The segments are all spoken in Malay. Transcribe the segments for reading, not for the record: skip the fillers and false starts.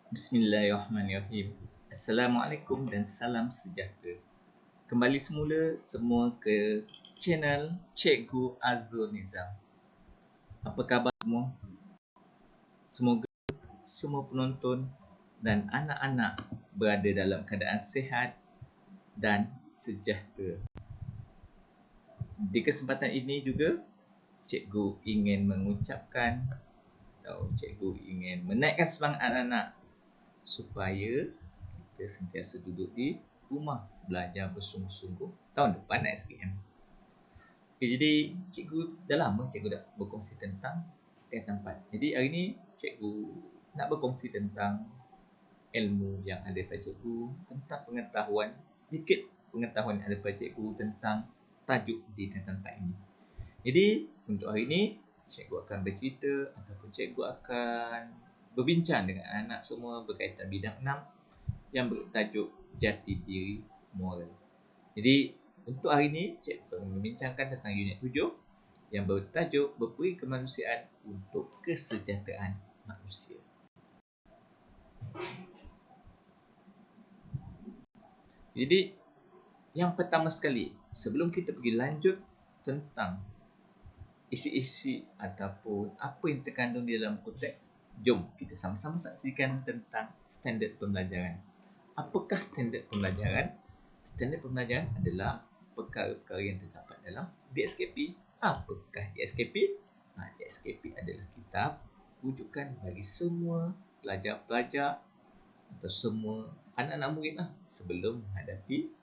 Bismillahirrahmanirrahim. Assalamualaikum dan salam sejahtera. Kembali semula semua ke channel Cikgu Azrul Nizam. Apa khabar semua? Semoga semua penonton dan anak-anak berada dalam keadaan sihat dan sejahtera. Di kesempatan ini juga, Cikgu ingin mengucapkan atau Cikgu ingin menaikkan semangat anak-anak supaya kita sentiasa duduk di rumah belajar bersungguh-sungguh. Tahun depan naik SPM. Okay, jadi cikgu dah lama cikgu dah berkongsi tentang tingkatan 4. Jadi hari ni cikgu nak berkongsi tentang ilmu yang ada pada cikgu, tentang pengetahuan, sedikit pengetahuan yang ada pada cikgu tentang tajuk di tingkatan 4 ini. Jadi untuk hari ni cikgu akan bercerita ataupun cikgu akan berbincang dengan anak semua berkaitan bidang 6 yang bertajuk jati diri moral. Jadi untuk hari ini cikgu akan membincangkan tentang unit 7 yang bertajuk berperi kemanusiaan untuk kesejahteraan manusia. Jadi yang pertama sekali, sebelum kita pergi lanjut tentang isi-isi ataupun apa yang terkandung di dalam konteks, jom kita sama-sama saksikan tentang standard pembelajaran. Apakah standard pembelajaran? Standard pembelajaran adalah perkara-perkara yang terdapat dalam DSKP. Apakah DSKP? DSKP adalah kitab rujukan bagi semua pelajar-pelajar atau semua anak-anak murid sebelum menghadapi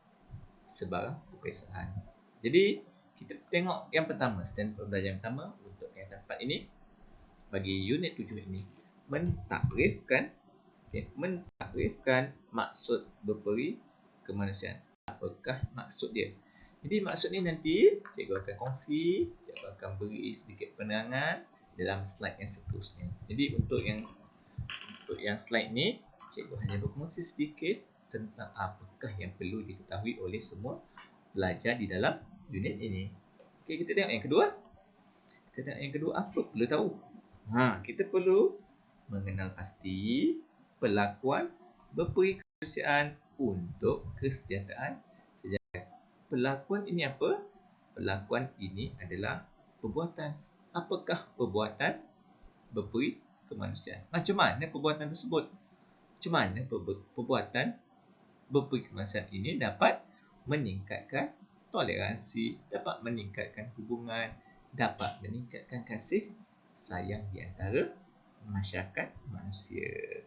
sebarang peperiksaan. Jadi kita tengok yang pertama, standard pembelajaran pertama untuk tingkatan 4 ini bagi unit 7 ini mentakrifkan maksud berperi kemanusiaan. Apakah maksud dia? Jadi maksud ni nanti cikgu akan kongsi, cikgu akan beri sedikit penerangan dalam slide yang seterusnya. Jadi untuk yang slide ni cikgu hanya berkongsi sedikit tentang apakah yang perlu diketahui oleh semua pelajar di dalam unit ini. Okey, kita tengok yang kedua. Apa perlu tahu? Kita perlu mengenal pasti perlakuan berperi kemanusiaan untuk kesejahteraan sejahtera. Perlakuan ini apa? Perlakuan ini adalah perbuatan. Apakah perbuatan berperi kemanusiaan? Macam mana perbuatan tersebut? Macam mana perbuatan berperi kemanusiaan ini dapat meningkatkan toleransi, dapat meningkatkan hubungan, dapat meningkatkan kasih sayang di antara masyarakat manusia.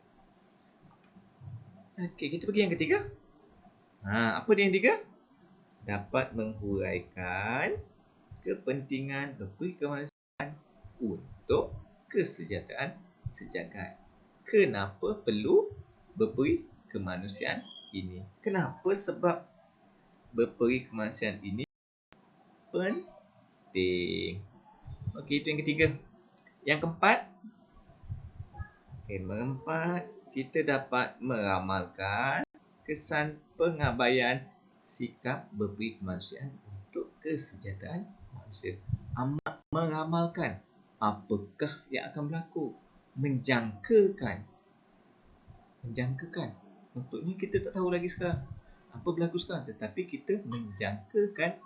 Okey, kita pergi yang ketiga. Apa dia yang ketiga? Dapat menghuraikan kepentingan berperi kemanusiaan untuk kesejahteraan sejagat. Kenapa perlu berperi kemanusiaan ini? Kenapa sebab berperi kemanusiaan ini penting? Okey, itu yang ketiga. Yang keempat, kita dapat meramalkan kesan pengabaian sikap berperi kemanusiaan untuk kesejahteraan manusia. Meramalkan apakah yang akan berlaku. Menjangkakan. Untuk ni kita tak tahu lagi sekarang apa berlaku sekarang, tetapi kita menjangkakan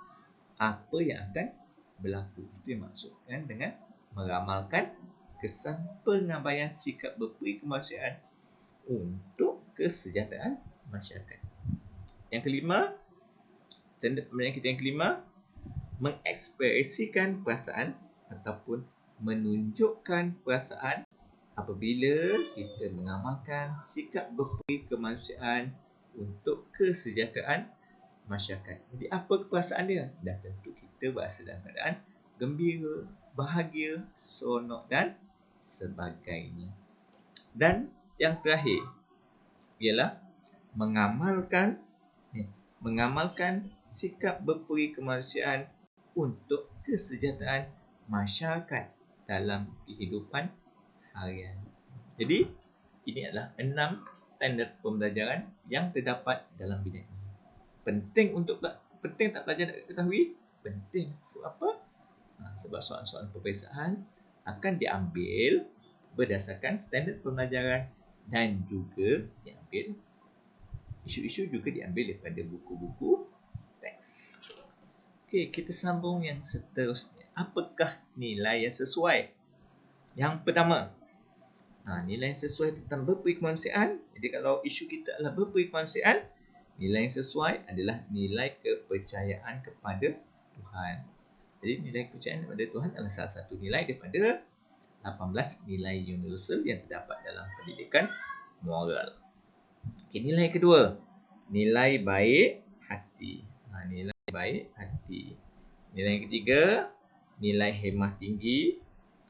apa yang akan berlaku. Itu yang maksudkan dengan meramalkan kesan pengabaian sikap berperi kemanusiaan untuk kesejahteraan masyarakat. Yang kelima, standard pembelajaran kita yang kelima, mengekspresikan perasaan ataupun menunjukkan perasaan apabila kita mengamalkan sikap berperi kemanusiaan untuk kesejahteraan masyarakat. Jadi apa perasaan dia? Dah tentu kita berasa dalam keadaan gembira, bahagia, seronok dan sebagainya. Dan yang terakhir ialah mengamalkan sikap berperi kemanusiaan untuk kesejahteraan masyarakat dalam kehidupan harian. Jadi ini adalah 6 standard pembelajaran yang terdapat dalam bidang ini. Penting tak pelajar nak ketahui? Penting. Sebab apa? Sebab soalan-soalan peperiksaan akan diambil berdasarkan standard pembelajaran dan juga diambil isu-isu juga diambil daripada buku-buku teks. Okey, kita sambung yang seterusnya. Apakah nilai yang sesuai? Yang pertama, nilai yang sesuai tentang berperi kemanusiaan. Jadi kalau isu kita adalah berperi kemanusiaan, nilai yang sesuai adalah nilai kepercayaan kepada Tuhan. Jadi nilai kepercayaan kepada Tuhan adalah salah satu nilai daripada 18 nilai universal yang terdapat dalam pendidikan moral. Okay, nilai kedua, nilai baik hati. Nilai baik hati. Nilai ketiga, nilai hemah tinggi.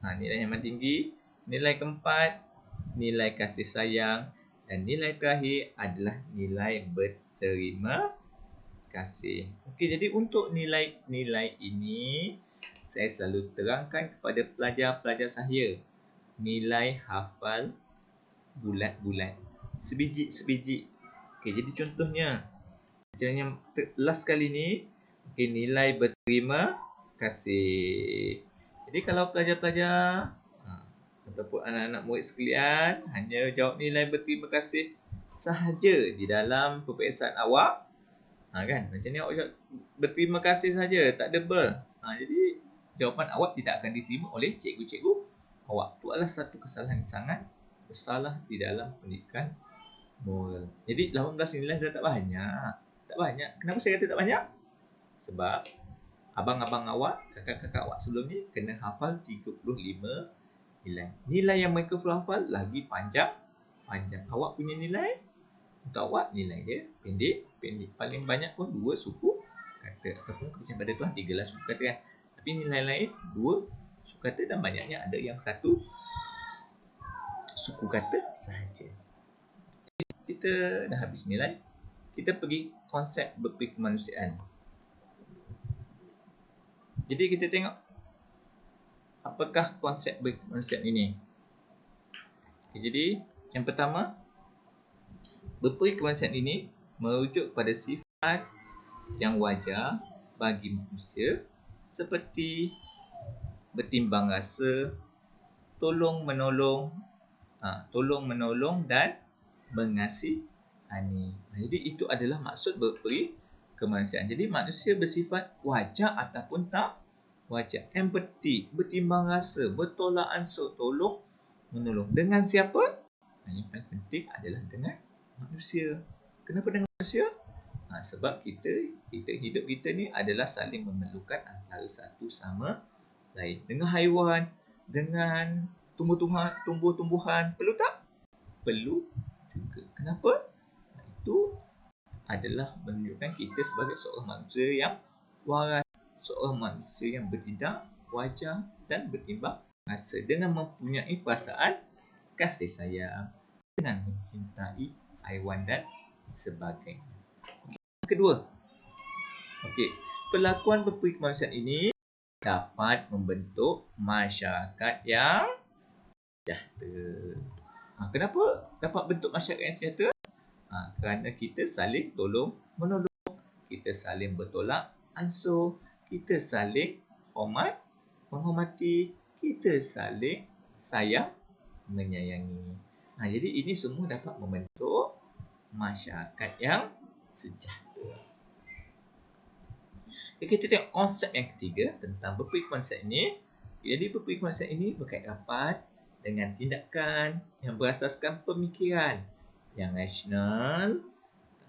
Nilai hemah tinggi. Nilai keempat, nilai kasih sayang. Dan nilai terakhir adalah nilai berterima kasih. Okey, jadi untuk nilai-nilai ini, saya selalu terangkan kepada pelajar-pelajar saya nilai hafal bulat-bulat, sebiji-sebiji. Okey, jadi contohnya macam yang last kali ni, nilai berterima kasih. Jadi kalau pelajar-pelajar ataupun anak-anak murid sekalian hanya jawab nilai berterima kasih sahaja di dalam peperiksaan awak, kan macam ni awak jawab berterima kasih saja, tak ada ber. Jadi jawapan awak tidak akan diterima oleh cikgu-cikgu awak. Itu adalah satu kesalahan yang sangat besarlah di dalam pendidikan moral. Jadi 18 nilai dah tak banyak. Tak banyak. Kenapa saya kata tak banyak? Sebab abang-abang awak, kakak-kakak awak sebelum ni kena hafal 35 nilai. Nilai yang mereka perlu hafal lagi panjang. Awak punya nilai, untuk awak nilai dia pendek. Paling banyak pun 2 suku kata. Ataupun kepercayaan pada Tuhan 3 suku kata kan. Tapi nilai lain 2 suku kata dan banyaknya ada yang 1 suku kata sahaja. Kita dah habis nilai. Kita pergi konsep berperi kemanusiaan. Jadi kita tengok apakah konsep berperi kemanusiaan ini. Jadi yang pertama, berperi kemanusiaan ini merujuk kepada sifat yang wajar bagi manusia seperti bertimbang rasa, tolong menolong dan mengasihani. Jadi itu adalah maksud berperi kemanusiaan. Jadi manusia bersifat wajar ataupun tak wajar. Empati, bertimbang rasa, bertolak ansur, tolong menolong. Dengan siapa? Yang paling penting adalah dengan manusia. Kenapa dengan manusia? Sebab kita hidup kita ni adalah saling memerlukan antara satu sama lain. Dengan haiwan, dengan tumbuh-tumbuhan, perlu tak? Perlu juga. Kenapa? Itu adalah menunjukkan kita sebagai seorang manusia yang waras, seorang manusia yang bertindak wajar dan bertimbang rasa dengan mempunyai perasaan kasih sayang, dengan mencintai haiwan dan sebagainya. Kedua, perlakuan berperi kemanusiaan ini dapat membentuk masyarakat yang sejahtera. Kenapa dapat bentuk masyarakat yang sejahtera? Kerana kita saling tolong menolong, kita saling bertolak ansur, kita saling menghormati, kita saling sayang menyayangi. Jadi ini semua dapat membentuk masyarakat yang sejahtera. Kita tengok konsep yang ketiga tentang berperi kemanusiaan ini. Jadi berperi kemanusiaan ini berkait rapat dengan tindakan yang berasaskan pemikiran yang rasional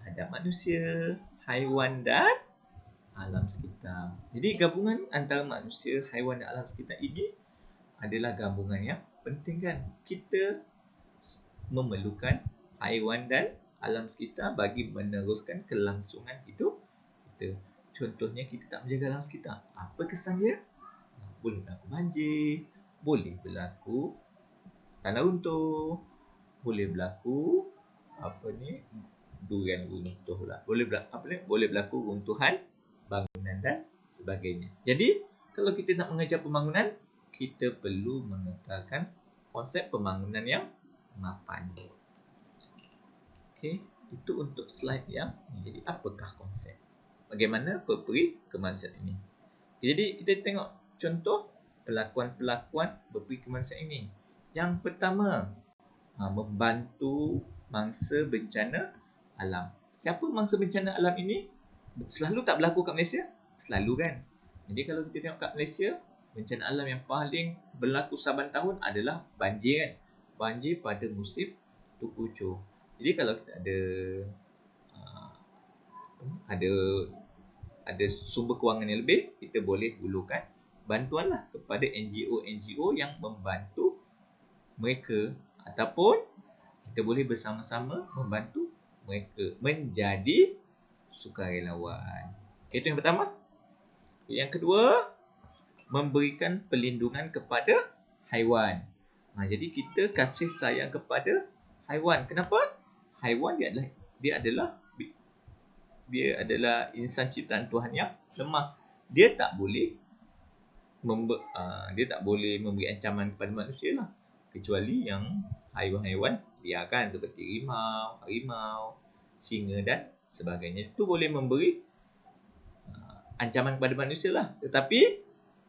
terhadap manusia, haiwan dan alam sekitar. Jadi gabungan antara manusia, haiwan dan alam sekitar ini adalah gabungan yang penting kan. Kita memerlukan haiwan dan alam sekitar bagi meneruskan kelangsungan hidup kita. Contohnya kita tak menjaga alam sekitar, apa kesannya? Boleh berlaku banjir, boleh berlaku tanah runtuh, boleh berlaku durian runtuh lah. Boleh berlaku runtuhan bangunan dan sebagainya. Jadi kalau kita nak mengejar pembangunan, kita perlu mengekalkan konsep pembangunan yang mapan. Itu untuk slide yang jadi apakah konsep? Bagaimana berperi kemanusiaan ini? Jadi kita tengok contoh pelakuan-pelakuan berperi kemanusiaan ini. Yang pertama, membantu mangsa bencana alam. Siapa mangsa bencana alam ini? Selalu tak berlaku kat Malaysia? Selalu kan? Jadi kalau kita tengok kat Malaysia, bencana alam yang paling berlaku saban tahun adalah banjir kan? Banjir pada musim Tukucur. Jadi kalau kita ada sumber kewangan yang lebih, kita boleh hulurkan bantuanlah kepada NGO-NGO yang membantu mereka, ataupun kita boleh bersama-sama membantu mereka menjadi sukarelawan. Itu yang pertama. Yang kedua, memberikan perlindungan kepada haiwan. Jadi kita kasih sayang kepada haiwan. Kenapa? Haiwan dia adalah insan ciptaan Tuhan yang lemah. Dia tak boleh memberi ancaman kepada manusia lah, kecuali yang haiwan-haiwan liar kan, seperti harimau, singa dan sebagainya. Itu boleh memberi ancaman kepada manusia lah. Tetapi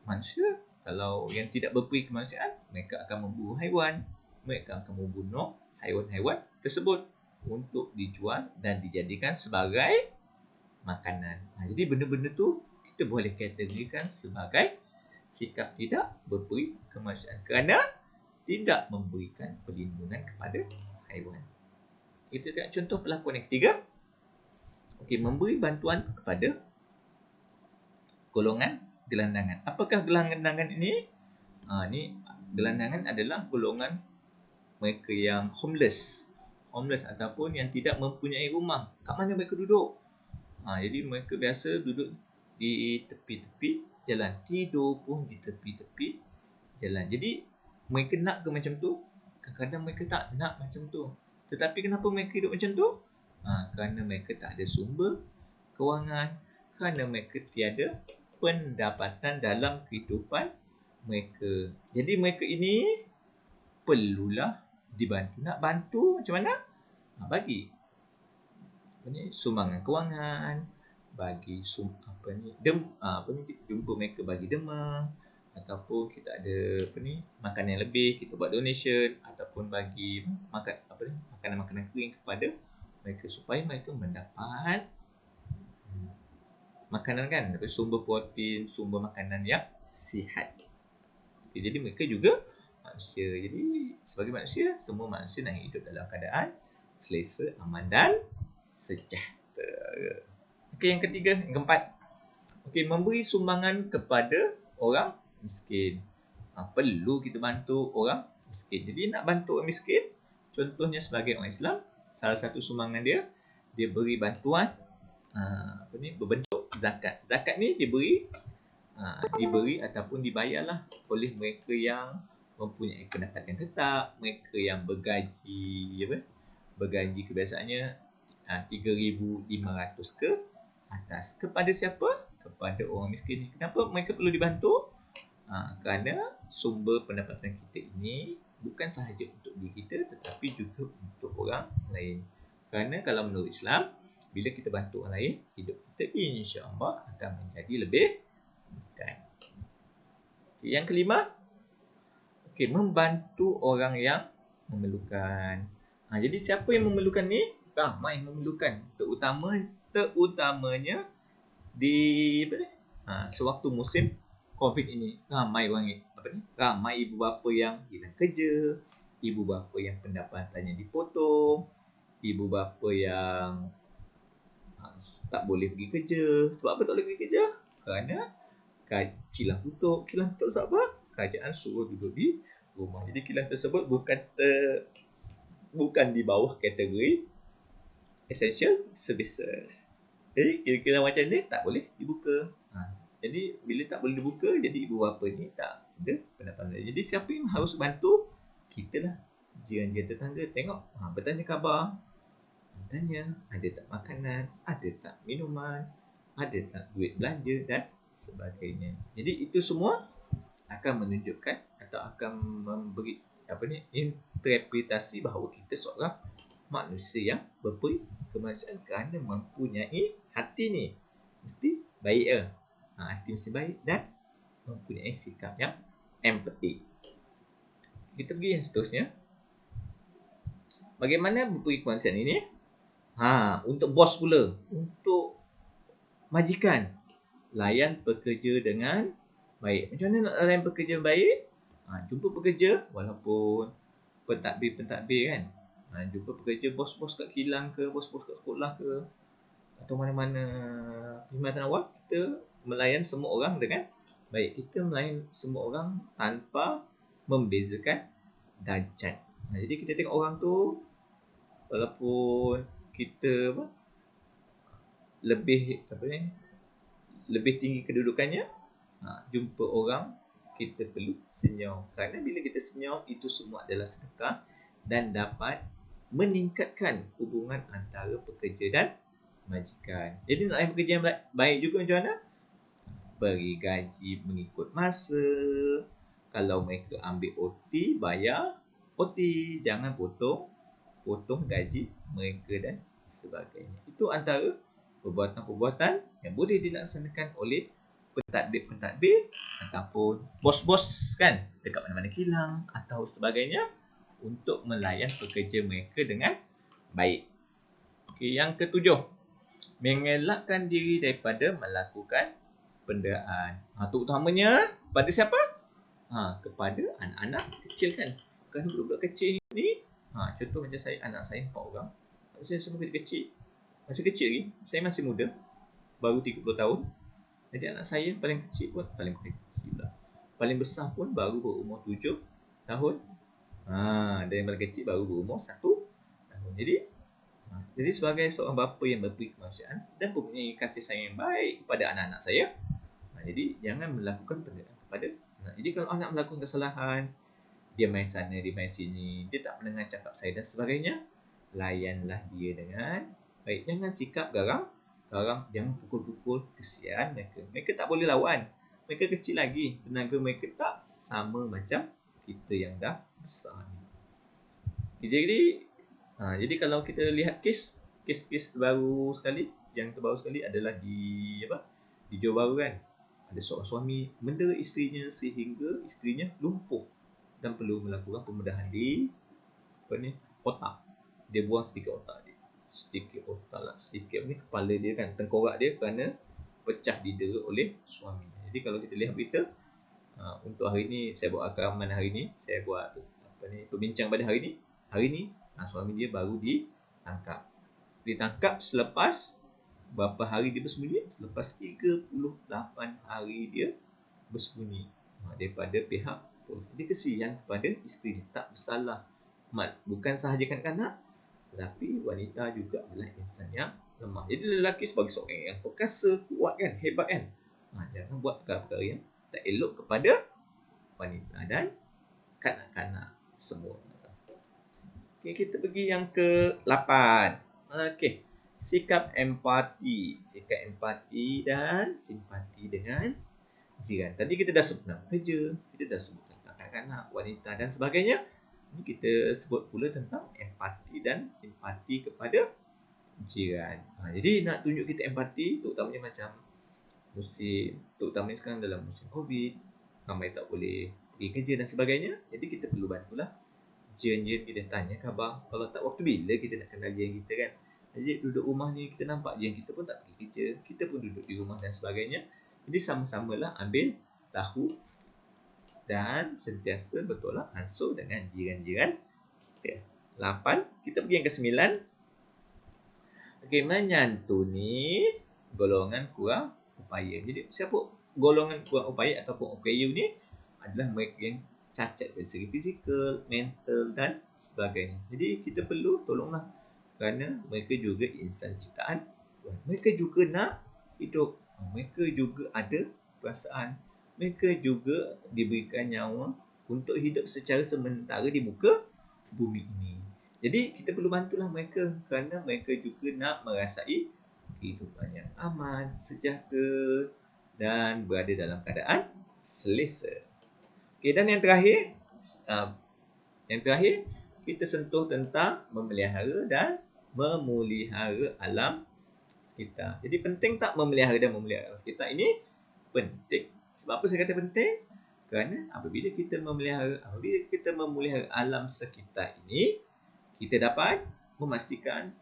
manusia, kalau yang tidak berperi kemanusiaan, mereka akan memburu haiwan, mereka akan membunuh haiwan-haiwan tersebut untuk dijual dan dijadikan sebagai makanan. Jadi benda-benda tu kita boleh kategorikan sebagai sikap tidak berperi kemanusiaan kerana tidak memberikan perlindungan kepada haiwan. Kita tengok contoh perlakuan yang ketiga. Memberi bantuan kepada golongan gelandangan. Apakah gelandangan ini? Gelandangan adalah golongan mereka yang homeless ataupun yang tidak mempunyai rumah. Kat mana mereka duduk? Jadi mereka biasa duduk di tepi-tepi jalan, tidur pun di tepi-tepi jalan. Jadi mereka nak ke macam tu? Kadang-kadang mereka tak nak macam tu. Tetapi kenapa mereka hidup macam tu? Kerana mereka tak ada sumber kewangan, kerana mereka tiada pendapatan dalam kehidupan mereka. Jadi mereka ini perlulah dibantu. Nak bantu macam mana? Bagi sumbangan kewangan, bagi kita jumpa mereka bagi derma, ataupun kita ada makanan yang lebih, kita buat donation, ataupun bagi makanan-makanan kering kepada mereka supaya mereka mendapat makanan kan, sumber protein, sumber makanan yang sihat. Jadi mereka juga manusia. Jadi sebagai manusia, semua manusia nak hidup dalam keadaan selesa, aman dan sejahtera. Yang ketiga, yang keempat. Memberi sumbangan kepada orang miskin. Perlu kita bantu orang miskin. Jadi nak bantu orang miskin, contohnya sebagai orang Islam, salah satu sumbangan dia beri bantuan berbentuk zakat. Zakat ni diberi ataupun dibayarlah oleh mereka yang mempunyai pendapatan tetap, mereka yang bergaji kebiasaannya 3,500 ke atas. Kepada siapa? Kepada orang miskin. Kenapa mereka perlu dibantu? Kerana sumber pendapatan kita ini bukan sahaja untuk diri kita, tetapi juga untuk orang lain. Kerana kalau menurut Islam, bila kita bantu orang lain, hidup kita insya-Allah akan menjadi lebih mudah. Yang kelima, membantu orang yang memerlukan. Jadi siapa yang memerlukan ni? Ramai yang memerlukan. Terutamanya di sewaktu musim COVID ini. Ramai ibu bapa yang hilang kerja, ibu bapa yang pendapatannya dipotong, ibu bapa yang tak boleh pergi kerja. Sebab apa tak boleh pergi kerja? Kerana kilang tutup. Kilang tutup sebab apa? Kerajaan suruh duduk di rumah. Jadi kilang tersebut bukan di bawah kategori essential services. Jadi kilang macam ni tak boleh dibuka. Jadi bila tak boleh dibuka, jadi ibu bapa ni tak ada pendapatan. Jadi siapa yang harus bantu? Kita lah, jiran-jiran tetangga. Tengok, bertanya khabar, tanya ada tak makanan, ada tak minuman, ada tak duit belanja dan sebagainya. Jadi itu semua akan menunjukkan atau akan memberi interpretasi bahawa kita seorang manusia yang berperi kemanusiaan kerana mempunyai hati ni mesti baik hati mesti baik dan mempunyai sikap yang empati. Kita pergi yang seterusnya. Bagaimana memberi konsep ini? Untuk bos pula, untuk majikan, layan pekerja dengan baik. Macam mana nak layan pekerja baik? Jumpa pekerja walaupun pentadbir kan. Jumpa pekerja bos-bos kat kilang ke, bos-bos kat sekolah ke, atau mana-mana perkhidmatan awam, kita melayan semua orang dengan baik. Kita melayan semua orang tanpa membezakan darjat. Jadi kita tengok orang tu, walaupun kita lebih tinggi kedudukannya, jumpa orang kita perlu senyum. Kerana bila kita senyum, itu semua adalah sedekah dan dapat meningkatkan hubungan antara pekerja dan majikan. Jadi nak layan pekerja yang baik juga macam mana? Beri gaji mengikut masa. Kalau mereka ambil OT, bayar OT. Jangan potong gaji mereka dan sebagainya. Itu antara perbuatan-perbuatan yang boleh dilaksanakan oleh pentadbir ataupun bos-bos kan dekat mana-mana kilang atau sebagainya untuk melayan pekerja mereka dengan baik. Okey, yang ketujuh, mengelakkan diri daripada melakukan penderaan. Terutamanya pada siapa? Kepada anak-anak kecil kan. Kan budak-budak kecil ni, contoh macam saya, anak saya 4 orang. Saya semua kecil. Masih kecil lagi. Saya masih muda. Baru 30 tahun. Jadi anak saya paling kecil pun, paling kecil pula, paling besar pun baru berumur 7 tahun. Dan yang paling kecil baru berumur 1 tahun. Jadi sebagai seorang bapa yang berberi kemanusiaan dan mempunyai kasih sayang yang baik kepada anak-anak saya, jadi jangan melakukan penderaan kepada anak. Jadi kalau anak melakukan kesalahan, dia main sana, dia main sini, dia tak mendengar cakap saya dan sebagainya, layanlah dia dengan baik. Jangan sikap garang, jangan pukul-pukul, kesian mereka. Mereka tak boleh lawan. Mereka kecil lagi, tenaga mereka tak sama macam kita yang dah besar ni. Jadi kalau kita lihat kes terbaru sekali, yang terbaru sekali adalah di Johor Bahru kan. Ada seorang suami mendera isterinya sehingga isterinya lumpuh dan perlu melakukan pembedahan di otak. Dia buang sedikit otak dia. Sedikit ni kepala dia kan, tengkorak dia kerana pecah didera oleh suaminya. Jadi kalau kita lihat berita, untuk hari ni saya buat rakaman hari ni, saya buat pembincang pada hari ni suami dia baru ditangkap selepas berapa hari dia bersembunyi? Selepas 38 hari dia bersembunyi daripada pihak polis. Jadi kesian kepada isteri dia, tak bersalah. Bukan sahaja kanak-kanak, tetapi wanita juga adalah insan yang lemah. Jadi lelaki sebagai seorang yang perkasa, kuat kan, hebat kan, jangan buat perkara-perkara yang tak elok kepada wanita dan kanak-kanak semua. Okay, kita pergi yang ke-8. Sikap empati dan simpati dengan jiran. Tadi kita dah sebut tentang kerja, kita dah sebut tentang kanak-kanak, wanita dan sebagainya. Ini kita sebut pula tentang empati dan simpati kepada jiran. Jadi nak tunjuk kita empati, terutamanya macam terutamanya sekarang dalam musim COVID, ramai tak boleh pergi kerja dan sebagainya. Jadi kita perlu bantulah jiran-jiran kita, tanya khabar. Kalau tak, waktu bila kita nak kenal jiran kita kan. Jadi duduk rumah ni, kita nampak jiran kita pun tak pergi kerja, kita pun duduk di rumah dan sebagainya. Jadi sama-samalah ambil tahu dan sentiasa bertolak ansur dengan jiran-jiran kita. 8. Kita pergi yang ke-9. Menyantuni golongan kurang upaya. Jadi siapa golongan kurang upaya ataupun OKU ni? Adalah mereka yang cacat dari segi fizikal, mental dan sebagainya. Jadi kita perlu tolonglah, kerana mereka juga insan ciptaan Tuhan. Mereka juga nak hidup. Mereka juga ada perasaan. Mereka juga diberikan nyawa untuk hidup secara sementara di muka bumi ini. Jadi kita perlu bantulah mereka, kerana mereka juga nak merasai kehidupan yang aman, sejahtera dan berada dalam keadaan selesa. Dan yang terakhir kita sentuh tentang memelihara dan memulihara alam sekitar. Jadi penting tak memelihara dan memelihara alam sekitar ini? Penting. Sebab apa saya kata penting? Kerana apabila kita memelihara, apabila kita memelihara alam sekitar ini, kita dapat memastikan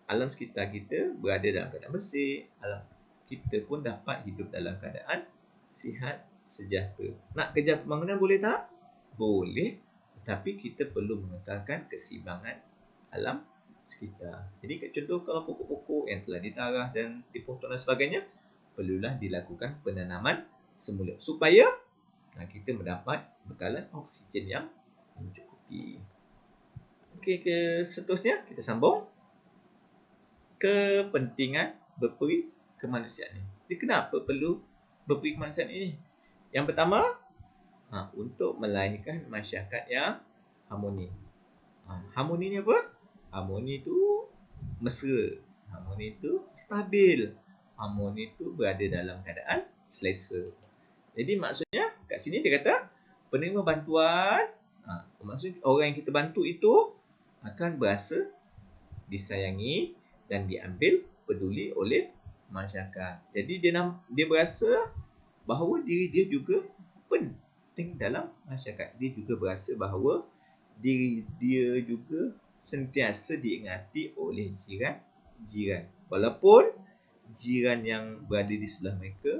alam sekitar kita berada dalam keadaan bersih, alam kita pun dapat hidup dalam keadaan sihat sejahtera. Nak kejar pembangunan boleh tak? Boleh, tetapi kita perlu mengekalkan keseimbangan alam sekitar. Jadi contoh kalau pokok-pokok yang telah ditarah dan dipotong dan sebagainya, perlulah dilakukan penanaman semula supaya kita mendapat bekalan oksigen yang mencukupi. Okey, ke seterusnya kita sambung kepentingan berperi kemanusiaan ini. Jadi kenapa perlu berperi kemanusiaan ini? Yang pertama, untuk melahirkan masyarakat yang harmoni. Harmoni ni apa? Harmoni tu mesra. Harmoni tu stabil. Harmoni tu berada dalam keadaan selesa. Jadi maksudnya kat sini dia kata penerima bantuan, maksud orang yang kita bantu itu akan berasa disayangi dan diambil peduli oleh masyarakat. Jadi dia berasa bahawa diri dia juga penting dalam masyarakat. Dia juga berasa bahawa diri dia juga sentiasa diingati oleh jiran. Walaupun jiran yang berada di sebelah mereka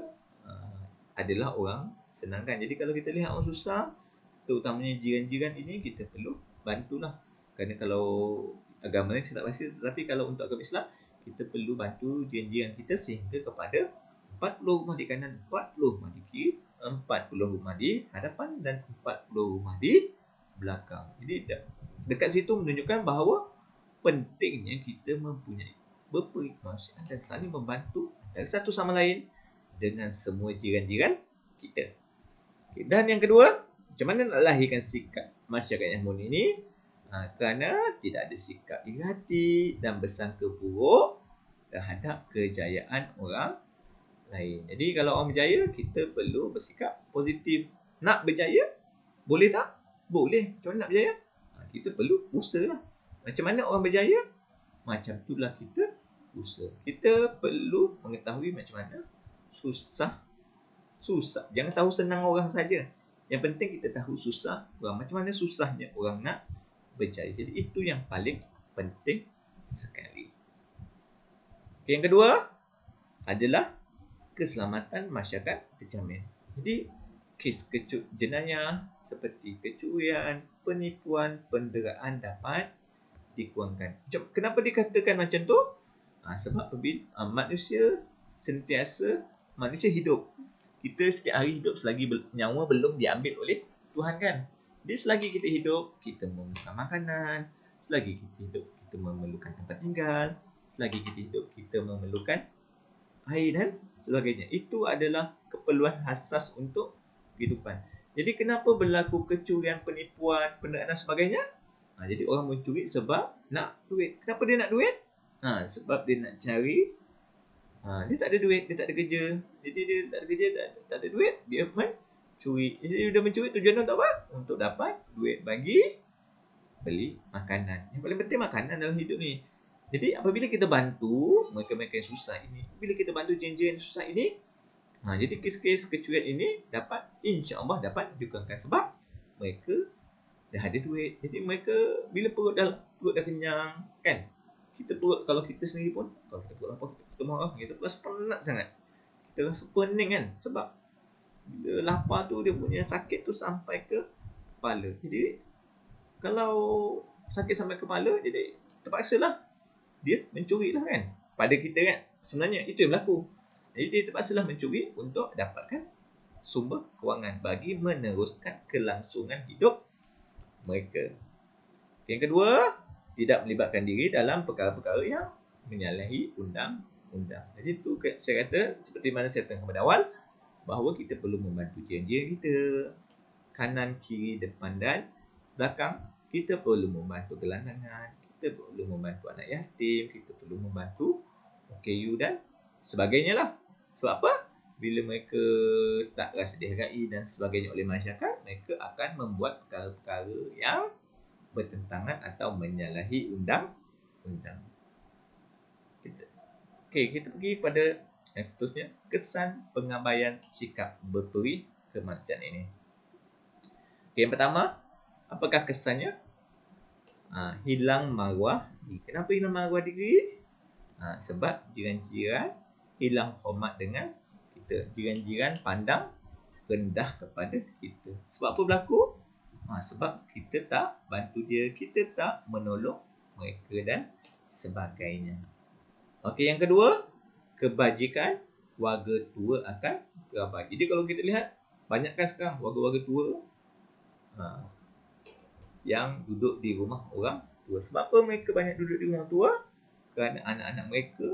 adalah orang senangkan. Jadi kalau kita lihat orang susah, terutamanya jiran-jiran ini, kita perlu bantulah. Kerana kalau agama lain saya tak pasti, tetapi kalau untuk agama Islam, kita perlu bantu jiran-jiran kita sehingga kepada 40 rumah di kanan, 40 rumah di kiri, 40 rumah di hadapan dan 40 rumah di belakang. Jadi dekat situ menunjukkan bahawa pentingnya kita mempunyai berperi kemanusiaan dan saling membantu antara satu sama lain dengan semua jiran-jiran kita. Okay. Dan yang kedua, macam mana nak lahirkan sikap masyarakat yang harmoni ini? Kerana tidak ada sikap iri hati dan bersangka buruk terhadap kejayaan orang lain. Jadi kalau orang berjaya, kita perlu bersikap positif. Nak berjaya, boleh tak? Boleh. Macam mana nak berjaya? Kita perlu usaha lah. Macam mana orang berjaya? Macam itulah kita usaha. Kita perlu mengetahui macam mana susah. Jangan tahu senang orang saja. Yang penting kita tahu susah orang. Macam mana susahnya orang nak berjaya. Jadi itu yang paling penting sekali. Okay, yang kedua adalah keselamatan masyarakat terjamin. Jadi kes jenayah seperti kecurian, penipuan, penderaan dapat dikurangkan. Kenapa dikatakan macam tu? Sebab manusia hidup. Kita setiap hari hidup selagi nyawa belum diambil oleh Tuhan kan. Jadi selagi kita hidup, kita memerlukan makanan. Selagi kita hidup, kita memerlukan tempat tinggal. Selagi kita hidup, kita memerlukan air dan sebagainya. Itu adalah keperluan asas untuk kehidupan. Jadi kenapa berlaku kecurian, penipuan, penderaan dan sebagainya? Jadi orang mencuri sebab nak duit. Kenapa dia nak duit? Sebab dia nak cari. Dia tak ada duit, dia tak ada kerja. Jadi dia tak ada kerja, tak ada duit, dia mencuri. Jadi dia mencuri tujuan untuk apa? Untuk dapat duit bagi beli makanan. Yang paling penting makanan dalam hidup ni. Jadi apabila kita bantu mereka-mereka yang susah ini, bila kita bantu jiran-jiran yang susah ini, jadi kes-kes kecurian ini dapat, insya-Allah dapat dikurangkan sebab mereka dah ada duit. Jadi mereka bila perut dah kenyang kan. Kalau kita sendiri pun, kalau kita perut lapar, kita marah, kita rasa penat sangat. Kita rasa pening kan sebab bila lapar tu dia punya sakit tu sampai ke kepala. Jadi kalau sakit sampai kepala, jadi terpaksalah dia mencuri lah kan. Pada kita kan, sebenarnya itu yang berlaku. Jadi dia terpaksalah mencuri untuk dapatkan sumber kewangan bagi meneruskan kelangsungan hidup mereka. Yang kedua, tidak melibatkan diri dalam perkara-perkara yang menyalahi undang-undang. Jadi itu saya kata, seperti mana saya katakan pada awal, bahawa kita perlu membantu jiran-jiran kita, kanan, kiri, depan dan belakang. Kita perlu membantu gelandangan, kita perlu membantu anak yatim, kita perlu membantu OKU dan sebagainya lah. Sebab apa? Bila mereka tak rasa dihargai dan sebagainya oleh masyarakat, mereka akan membuat perkara-perkara yang bertentangan atau menyalahi undang-undang. Kita pergi pada yang seterusnya, kesan pengabaian sikap berperi kemanusiaan ini. Yang pertama, apakah kesannya? Hilang maruah diri. Kenapa hilang maruah diri? Sebab jiran-jiran hilang hormat dengan kita. Jiran-jiran pandang rendah kepada kita. Sebab apa berlaku? Sebab kita tak bantu dia, kita tak menolong mereka dan sebagainya. Okey, yang kedua, kebajikan warga tua akan kerabat. Jadi kalau kita lihat, banyakkan sekarang warga-warga tua yang duduk di rumah orang tua. Sebab apa mereka banyak duduk di rumah tua? Kerana anak-anak mereka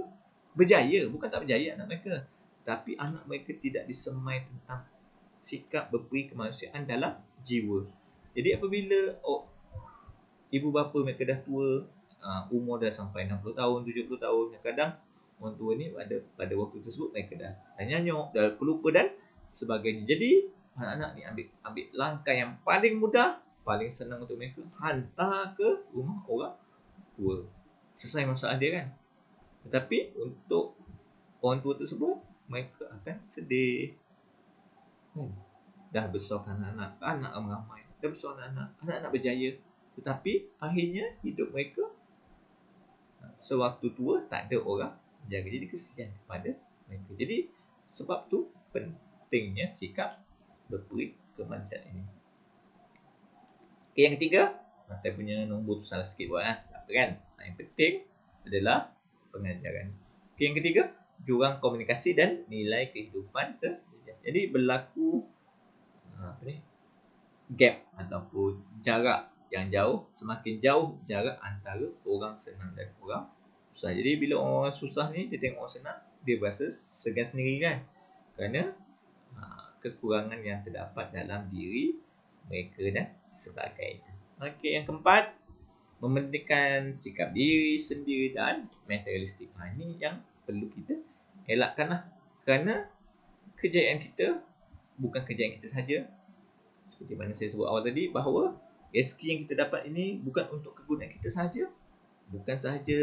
berjaya. Bukan tak berjaya anak mereka, tapi anak mereka tidak disemai tentang sikap berperi kemanusiaan dalam jiwa. Jadi apabila ibu bapa mereka dah tua, umur dah sampai 60 tahun, 70 tahun, kadang orang tua ni pada waktu tersebut mereka dah nyanyuk, dah pelupa dan sebagainya. Jadi anak-anak ni ambil langkah yang paling mudah, paling senang untuk mereka, hantar ke rumah orang tua. Selesai masalah dia kan. Tetapi untuk orang tua tersebut, mereka akan sedih. Dah besar anak-anak, anak ramai, dah besar anak-anak berjaya. Tetapi akhirnya hidup mereka sewaktu tua tak ada orang jaga. Jadi kesian kepada mereka. Jadi sebab tu pentingnya sikap berperi kemanusiaan ini. Okay, yang ketiga, saya punya nombor tu salah sikit buat tak apa kan. Yang penting adalah pengajaran. Okay, yang ketiga, jurang komunikasi dan nilai kehidupan terjejas. Jadi berlaku gap ataupun jarak yang jauh. Semakin jauh jarak antara orang senang dan orang susah. Jadi bila orang susah ni, dia tengok orang senang, dia berasa segan sendiri kan. Kerana kekurangan yang terdapat dalam diri mereka dan sebagainya. Okey, yang keempat, mementingkan sikap diri sendiri dan materialistik. Ini yang perlu kita elakkan lah. Kerana kejayaan kita bukan kejayaan kita sahaja. Seperti mana saya sebut awal tadi, bahawa rezeki yang kita dapat ini bukan untuk kegunaan kita sahaja. Bukan sahaja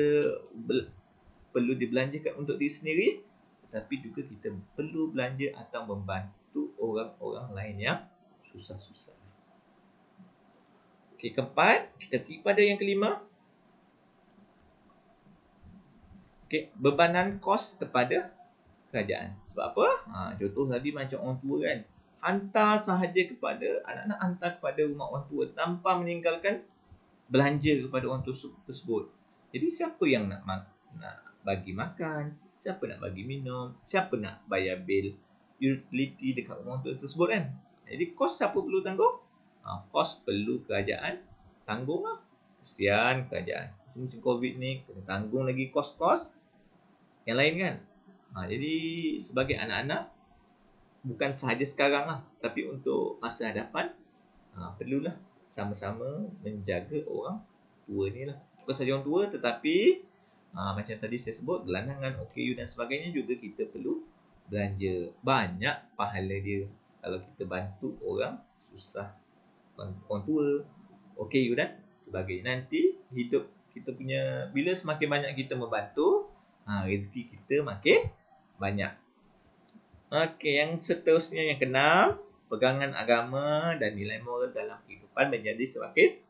perlu dibelanjakan untuk diri sendiri, tetapi juga kita perlu belanja atau membantu orang-orang lain yang susah-susah. Okey, keempat, kita pergi pada yang kelima. Okey, bebanan kos kepada kerajaan. Sebab apa? Contoh tadi macam orang tua kan, hantar sahaja kepada anak-anak, hantar kepada rumah orang tua tanpa meninggalkan belanja kepada orang tua tersebut. Jadi siapa yang nak bagi makan, siapa nak bagi minum, siapa nak bayar bil utility dekat rumah tua tersebut kan. Jadi kos siapa perlu tanggung? Kos perlu kerajaan tanggung lah. Kesian kerajaan. Musim COVID ni kena tanggung lagi kos-kos yang lain kan. Jadi sebagai anak-anak, bukan sahaja sekarang lah, tapi untuk masa hadapan, perlulah sama-sama menjaga orang tua ni lah. Bukan sahaja orang tua, tetapi macam tadi saya sebut, gelandangan, OKU dan sebagainya juga kita perlu belanja. Banyak pahala dia kalau kita bantu orang susah, orang tua, OKU dan sebagainya. Nanti hidup kita punya, bila semakin banyak kita membantu, rezeki kita makin banyak. Okey, yang seterusnya, yang keenam, pegangan agama dan nilai moral dalam kehidupan menjadi semakin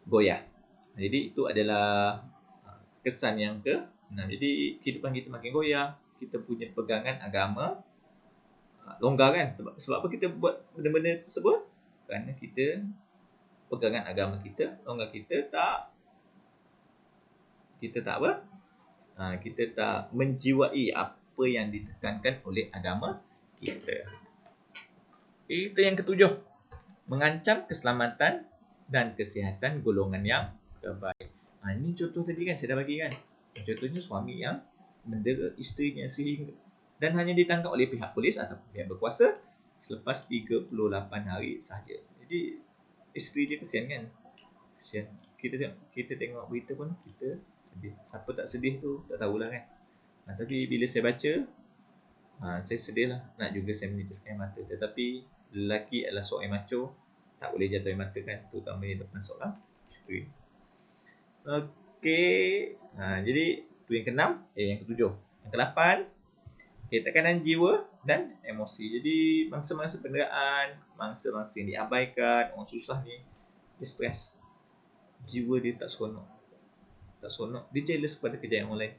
goyah. Jadi itu adalah kesan yang ke-6. Jadi kehidupan kita makin goyah, kita punya pegangan agama longgar kan. Sebab apa kita buat benda-benda tersebut? Kerana kita pegangan agama kita longgar, kita tak apa? Kita tak menjiwai apa yang ditekankan oleh agama kita. Itu yang ketujuh, mengancam keselamatan dan kesihatan golongan yang terbaik. Ini contoh tadi kan saya dah bagi kan. Contohnya suami yang mendera isterinya sehingga dan hanya ditangkap oleh pihak polis atau pihak berkuasa selepas 38 hari sahaja. Jadi isteri dia kesian kan. Kesian. Kita tengok berita pun kita sedih. Siapa tak sedih tu tak tahulah kan. Tapi bila saya baca, saya sedih lah. Nak juga saya menitiskan air mata. Tetapi lelaki adalah seorang macho, tak boleh jatuh air mata kan, terutama di depan seorang isteri. Okey, jadi itu yang ke-6, yang ke-7. Yang ke-8, tekanan jiwa dan emosi. Jadi mangsa-mangsa penderaan, mangsa-mangsa yang diabaikan, orang susah ni, dia stres. jiwa dia tak seronok. Tak seronok. Dia jealous pada kerja yang lain.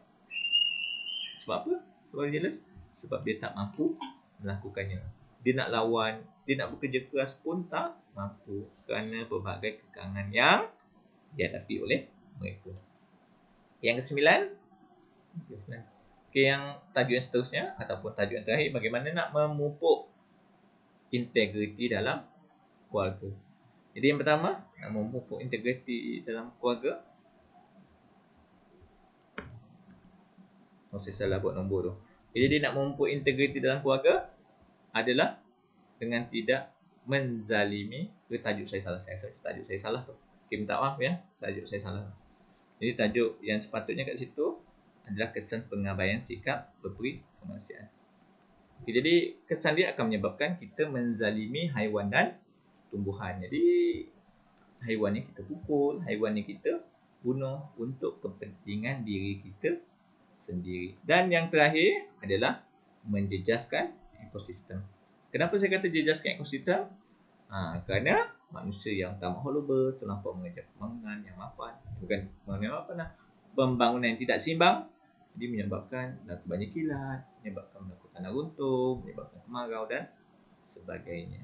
Sebab apa? Sebab dia jealous? Sebab dia tak mampu melakukannya. Dia nak lawan, dia nak bekerja keras pun tak mampu kerana pelbagai kekangan yang dihadapi oleh mereka. Yang kesembilan, okay, yang tajuk yang seterusnya ataupun tajuk yang terakhir, bagaimana nak memupuk integriti dalam keluarga. Jadi yang pertama, nak memupuk integriti dalam keluarga. Saya salah buat nombor tu. Jadi dia nak memupuk integriti dalam keluarga adalah dengan tidak menzalimi. Tajuk saya salah. Tajuk saya salah tu. Okay, minta maaf ya. Tajuk saya salah. Jadi tajuk yang sepatutnya kat situ adalah kesan pengabaian sikap berperi kemanusiaan. Okay, jadi kesan dia akan menyebabkan kita menzalimi haiwan dan tumbuhan. Jadi haiwan ni kita pukul, haiwan ni kita bunuh untuk kepentingan diri kita sendiri. Dan yang terakhir adalah menjejaskan ekosistem. Kenapa saya kata jejaskan ekosistem? Kerana manusia yang tak mahu terlampau mengejar pembangunan yang mapan. Bukan pembangunan yang mapan lah. Pembangunan yang tidak seimbang. Jadi menyebabkan banyak kilat, menyebabkan tanah runtuh, menyebabkan kemarau dan sebagainya.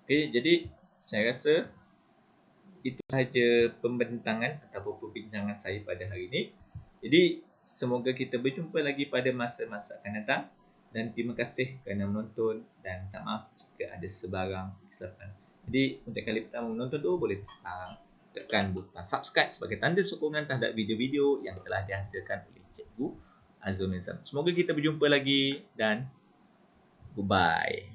Okay, jadi saya rasa itu sahaja pembentangan ataupun perbincangan saya pada hari ini. Jadi semoga kita berjumpa lagi pada masa-masa akan datang. Dan terima kasih kerana menonton dan minta maaf jika ada sebarang kesilapan. Jadi untuk kali pertama menonton tu boleh tekan butang subscribe sebagai tanda sokongan terhadap video-video yang telah dihasilkan oleh Cikgu Azrul Nizam. Semoga kita berjumpa lagi dan goodbye.